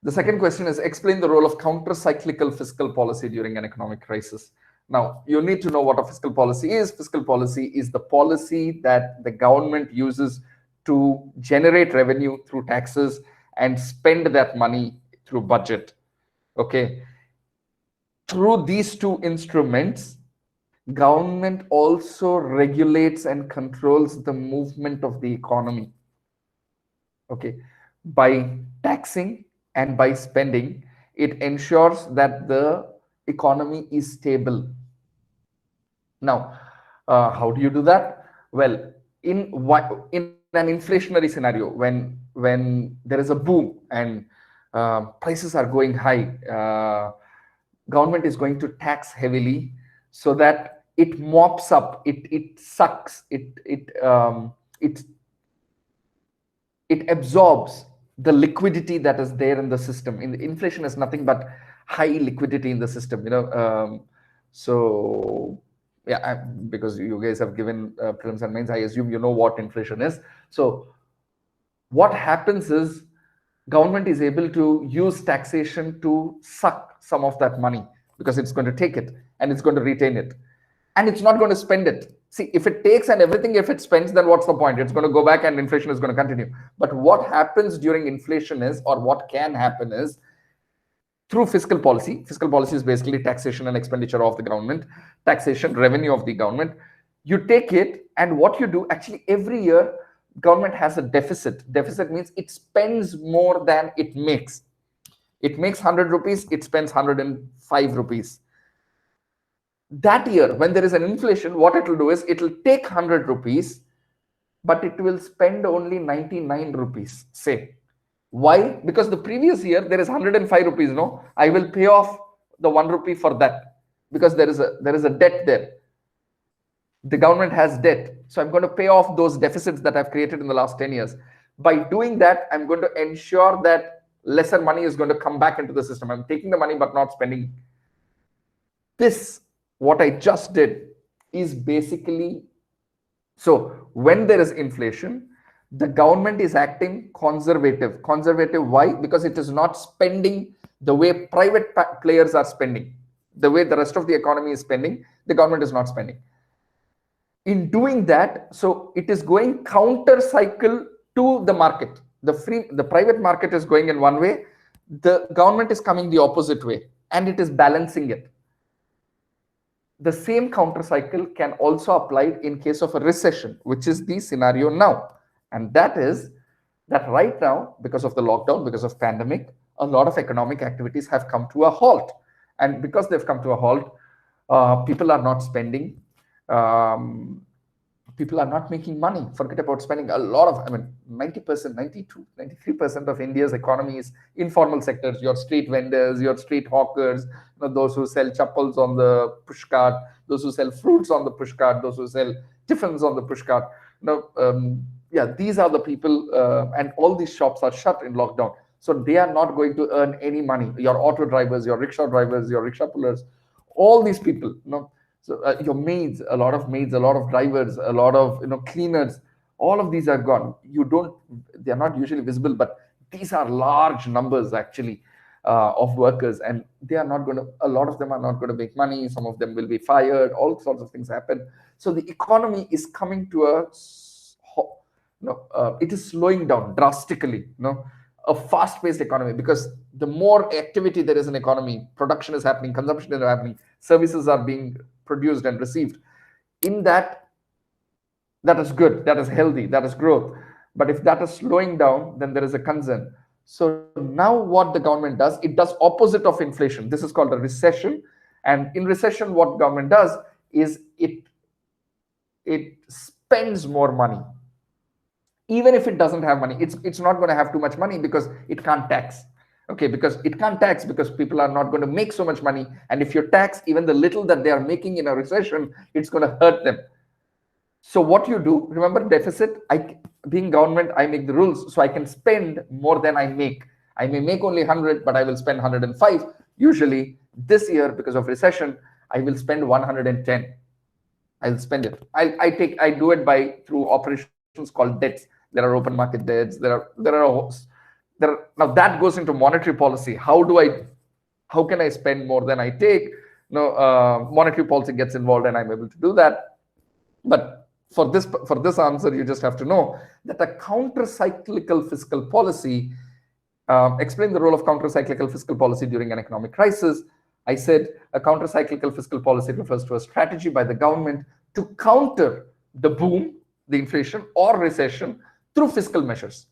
The second question is, explain the role of counter-cyclical fiscal policy during an economic crisis. Now, you need to know what a fiscal policy is. Fiscal policy is the policy that the government uses to generate revenue through taxes and spend that money through budget. Okay. Through these two instruments, government also regulates and controls the movement of the economy. Okay. By taxing and by spending, it ensures that the economy is stable. Now, how do you do that? Well, in an inflationary scenario, when there is a boom and prices are going high, government is going to tax heavily so that it mops up, it sucks, it absorbs the liquidity that is there in the system. Inflation is nothing but high liquidity in the system, so yeah, because you guys have given prelims and mains, I assume you know what inflation is. So what happens is government is able to use taxation to suck some of that money, because it's going to take it and it's going to retain it, and it's not going to spend it. See, if it takes and everything, if it spends, then what's the point? It's going to go back and inflation is going to continue. But what happens during inflation is, or what can happen is, through fiscal policy is basically taxation and expenditure of the government, taxation, revenue of the government. You take it, and what you do, actually every year, government has a deficit. Deficit means it spends more than it makes. It makes 100 rupees, it spends 105 rupees. That year, when there is an inflation, what it will do is, it will take 100 rupees, but it will spend only 99 rupees, say. Why? Because the previous year, there is 105 rupees, no? I will pay off the 1 rupee for that, because there is a debt there. The government has debt. So I'm going to pay off those deficits that I've created in the last 10 years. By doing that, I'm going to ensure that lesser money is going to come back into the system. I'm taking the money, but not spending. This, what I just did, is basically, so when there is inflation, the government is acting conservative. Conservative, why? Because it is not spending the way private players are spending. The way the rest of the economy is spending, the government is not spending. In doing that, so it is going counter cycle to the market. The private market is going in one way, the government is coming the opposite way, and it is balancing it. The same counter cycle can also apply in case of a recession, which is the scenario now. And that is that right now, because of the lockdown, because of pandemic, a lot of economic activities have come to a halt. And because they've come to a halt, people are not spending. People are not making money. Forget about spending. A lot of, 90%, 92, 93% of India's economy is informal sectors. Your street vendors, your street hawkers, those who sell chappals on the push cart, those who sell fruits on the push cart, those who sell tiffins on the push cart. Yeah, these are the people, and all these shops are shut in lockdown. So they are not going to earn any money. Your auto drivers, your rickshaw drivers, your rickshaw pullers, all these people, so your maids, a lot of drivers, a lot of cleaners, all of these are gone. They are not usually visible, but these are large numbers actually of workers, and they are not going to, a lot of them are not going to make money. Some of them will be fired. All sorts of things happen. So the economy is coming to it is slowing down drastically. A fast-paced economy, because the more activity there is in economy, production is happening, consumption is happening, services are being produced and received. In that is good, that is healthy, that is growth. But if that is slowing down, then there is a concern. So now what the government does, it does opposite of inflation. This is called a recession. And in recession, what government does is it spends more money. Even if it doesn't have money, it's not going to have too much money, because it can't tax. Okay, because it can't tax, because people are not going to make so much money. And if you tax even the little that they are making in a recession, it's going to hurt them. So what you do, remember deficit, being government, I make the rules, so I can spend more than I make. I may make only 100, but I will spend 105. Usually this year, because of recession, I will spend 110. I'll spend it. I do it through operations called debts. There are open market debts. There are Now that goes into monetary policy. How can I spend more than I take? Monetary policy gets involved, and I'm able to do that. But for this answer, you just have to know that a counter-cyclical fiscal policy. Explain the role of counter-cyclical fiscal policy during an economic crisis. I said a counter-cyclical fiscal policy refers to a strategy by the government to counter the boom, the inflation, or recession through fiscal measures.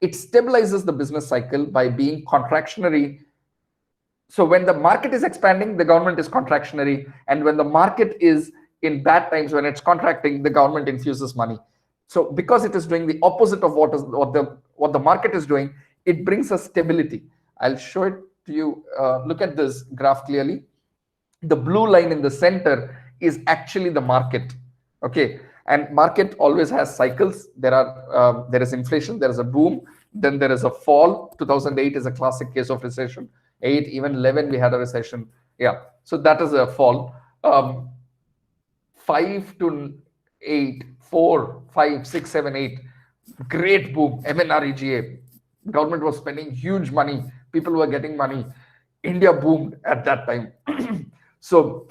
It stabilizes the business cycle by being contractionary. So when the market is expanding, the government is contractionary, and when the market is in bad times, when it's contracting, the government infuses money. So because it is doing the opposite of what the market is doing, it brings us stability. I'll show it to you. Look at this graph clearly. The blue line in the center is actually the market. Okay, and market always has cycles. There is inflation, there is a boom, then there is a fall. 2008 is a classic case of recession. 8, even 11, we had a recession. Yeah, so that is a fall. 5 to 8, 4, 5, 6, 7, 8, great boom. MNREGA, government was spending huge money. People were getting money. India boomed at that time. So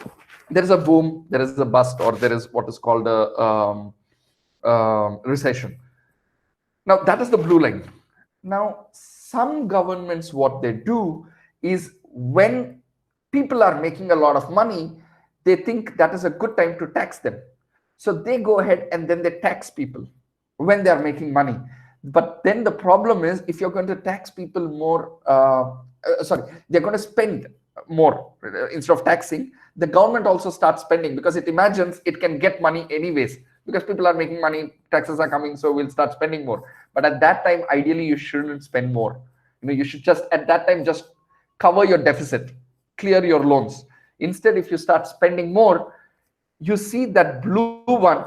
there is a boom, there is a bust, or there is what is called a recession. Now that is the blue line. Now some governments, what they do is when people are making a lot of money, they think that is a good time to tax them. So they go ahead and then they tax people when they are making money. But then the problem is, if you're going to tax people more, they're going to spend more instead of taxing, the government also starts spending because it imagines it can get money anyways. Because people are making money, taxes are coming, so we'll start spending more. But at that time, ideally, you shouldn't spend more. You should just, at that time, just cover your deficit, clear your loans. Instead, if you start spending more, you see that blue one,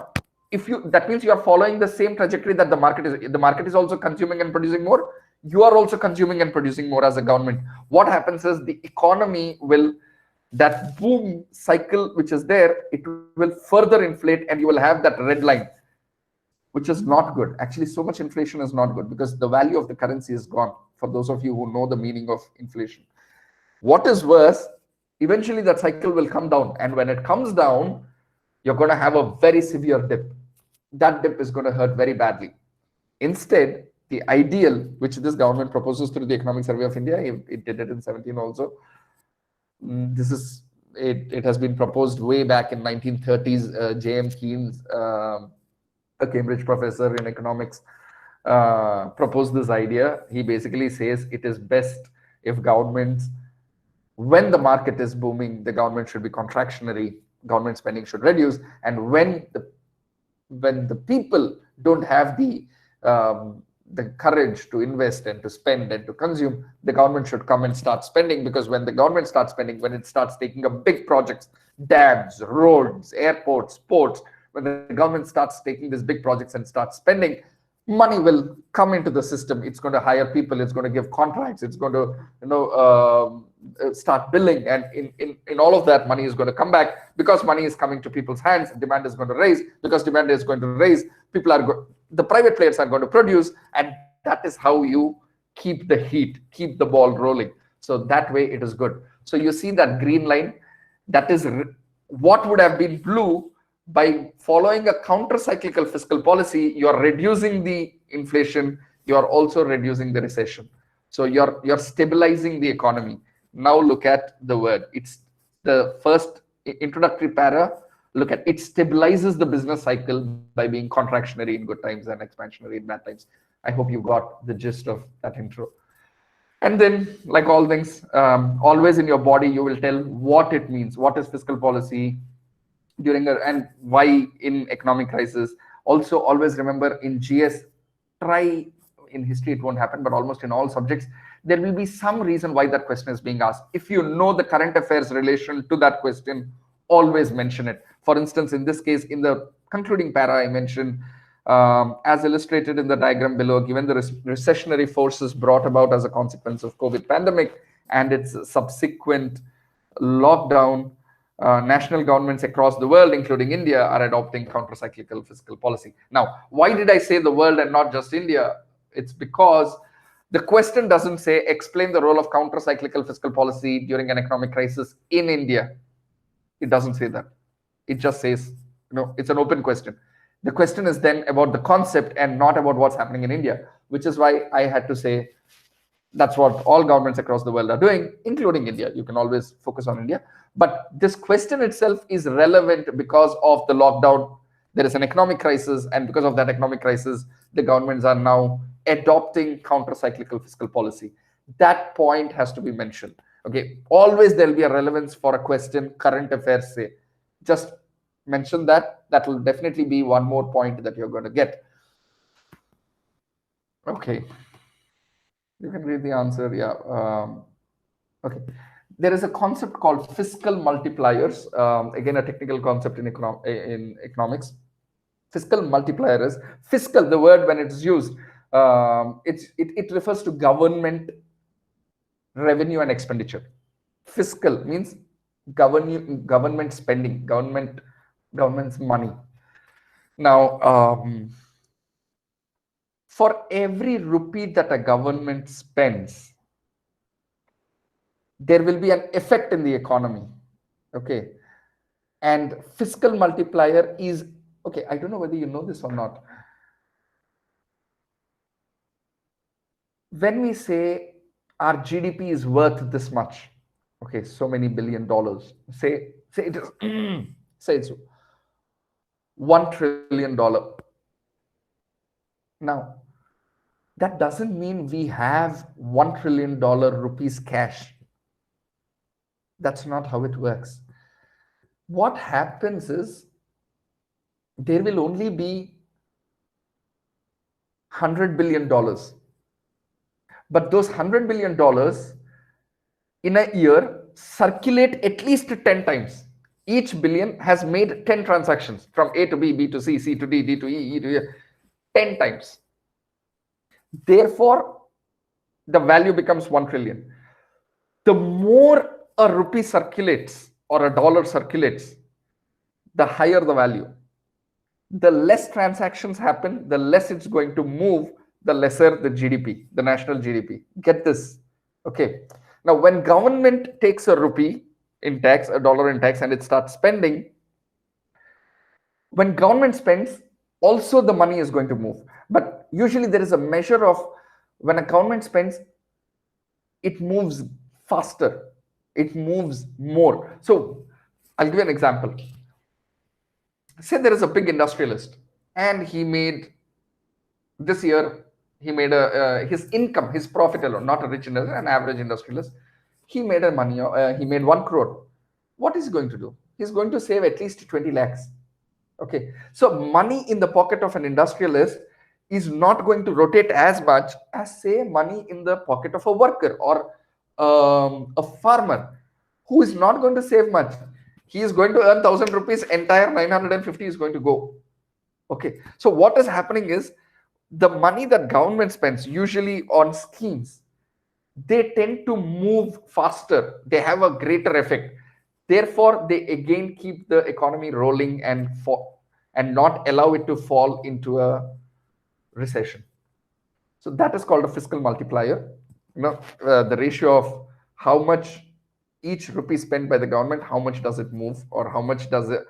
that means you are following the same trajectory that the market is. The market is also consuming and producing more. You are also consuming and producing more as a government. What happens is the economy will, that boom cycle which is there, it will further inflate, and you will have that red line, which is not good. Actually, so much inflation is not good because the value of the currency is gone. For those of you who know the meaning of inflation, what is worse, eventually that cycle will come down, and when it comes down, you're going to have a very severe dip. That dip is going to hurt very badly. Instead, the ideal, which this government proposes through the Economic Survey of India, it did it in 17 also. It has been proposed way back in 1930s. J.M. Keynes, a Cambridge professor in economics, proposed this idea. He basically says it is best if governments, when the market is booming, the government should be contractionary, government spending should reduce, and when the people don't have the courage to invest and to spend and to consume, the government should come and start spending. Because when the government starts spending, when it starts taking up big projects, dams, roads, airports, ports, when the government starts taking these big projects and starts spending, money will come into the system. It's going to hire people, it's going to give contracts, it's going to start billing, and in all of that, money is going to come back. Because money is coming to people's hands, demand is going to raise. Because demand is going to raise, the private players are going to produce, and that is how you keep the heat, keep the ball rolling. So that way it is good. So you see that green line, that is what would have been blue. By following a counter-cyclical fiscal policy, you are reducing the inflation, you are also reducing the recession. So you're stabilizing the economy. Now look at the word. It's the first introductory para. Look at it, stabilizes the business cycle by being contractionary in good times and expansionary in bad times. I hope you got the gist of that intro. And then, like all things, always in your body, you will tell what it means. What is fiscal policy and why in economic crisis. Also, always remember in GS, try, in history it won't happen, but almost in all subjects, there will be some reason why that question is being asked. If you know the current affairs relation to that question, always mention it. For instance, in this case, in the concluding para, I mentioned, as illustrated in the diagram below, given the recessionary forces brought about as a consequence of COVID pandemic and its subsequent lockdown, national governments across the world, including India, are adopting counter-cyclical fiscal policy. Now, why did I say the world and not just India? It's because The question doesn't say explain the role of counter-cyclical fiscal policy during an economic crisis in India. It doesn't say that. It just says, it's an open question. The question is then about the concept and not about what's happening in India, which is why I had to say that's what all governments across the world are doing, including India. You can always focus on India. But this question itself is relevant because of the lockdown. There is an economic crisis, and because of that economic crisis, the governments are now adopting counter-cyclical fiscal policy. That point has to be mentioned. Okay, always there'll be a relevance for a question, current affairs say. Just mention that. That will definitely be one more point that you're going to get. Okay. You can read the answer, yeah. Okay. There is a concept called fiscal multipliers. Again, a technical concept in economics. Fiscal multiplier is fiscal. The word when it's used, it refers to government revenue and expenditure. Fiscal means government spending, government's money. Now, for every rupee that a government spends, there will be an effect in the economy. Okay. And fiscal multiplier is, okay, I don't know whether you know this or not. When we say our GDP is worth this much, okay, so many $1 billion, say it is, say it's $1 trillion. Now, that doesn't mean we have $1 trillion rupees cash. That's not how it works. What happens is there will only be $100 billion. But those $100 billion in a year circulate at least 10 times. Each billion has made 10 transactions from A to B, B to C, C to D, D to E, E to E, 10 times. Therefore, the value becomes 1 trillion. The more a rupee circulates or a dollar circulates, the higher the value. The less transactions happen, the less it's going to move, the lesser the GDP, the national GDP. Get this. Okay. Now, when government takes a rupee in tax, a dollar in tax, and it starts spending, when government spends, also the money is going to move. But usually there is a measure of when a government spends, it moves faster, it moves more. So I'll give you an example. Say there is a big industrialist and he made this year, he made his income, his profit alone, not a rich industrialist, an average industrialist. He made he made 1 crore. What is he going to do? He's going to save at least 20 lakhs. Okay. So money in the pocket of an industrialist is not going to rotate as much as, say, money in the pocket of a worker or a farmer who is not going to save much. He is going to earn 1,000 rupees, entire 950 is going to go. Okay. So what is happening is the money that government spends usually on schemes, they tend to move faster. They have a greater effect. Therefore, they again keep the economy rolling and not allow it to fall into a recession. So that is called a fiscal multiplier. The ratio of how much each rupee spent by the government, how much does it move, or how much does it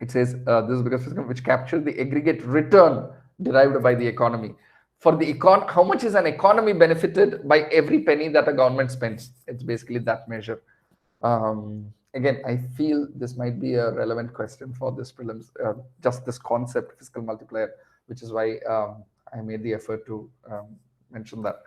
it says this is because fiscal, which captures the aggregate return derived by the economy. For the how much is an economy benefited by every penny that a government spends? It's basically that measure. Again, I feel this might be a relevant question for this prelims, just this concept, fiscal multiplier, which is why I made the effort to mention that.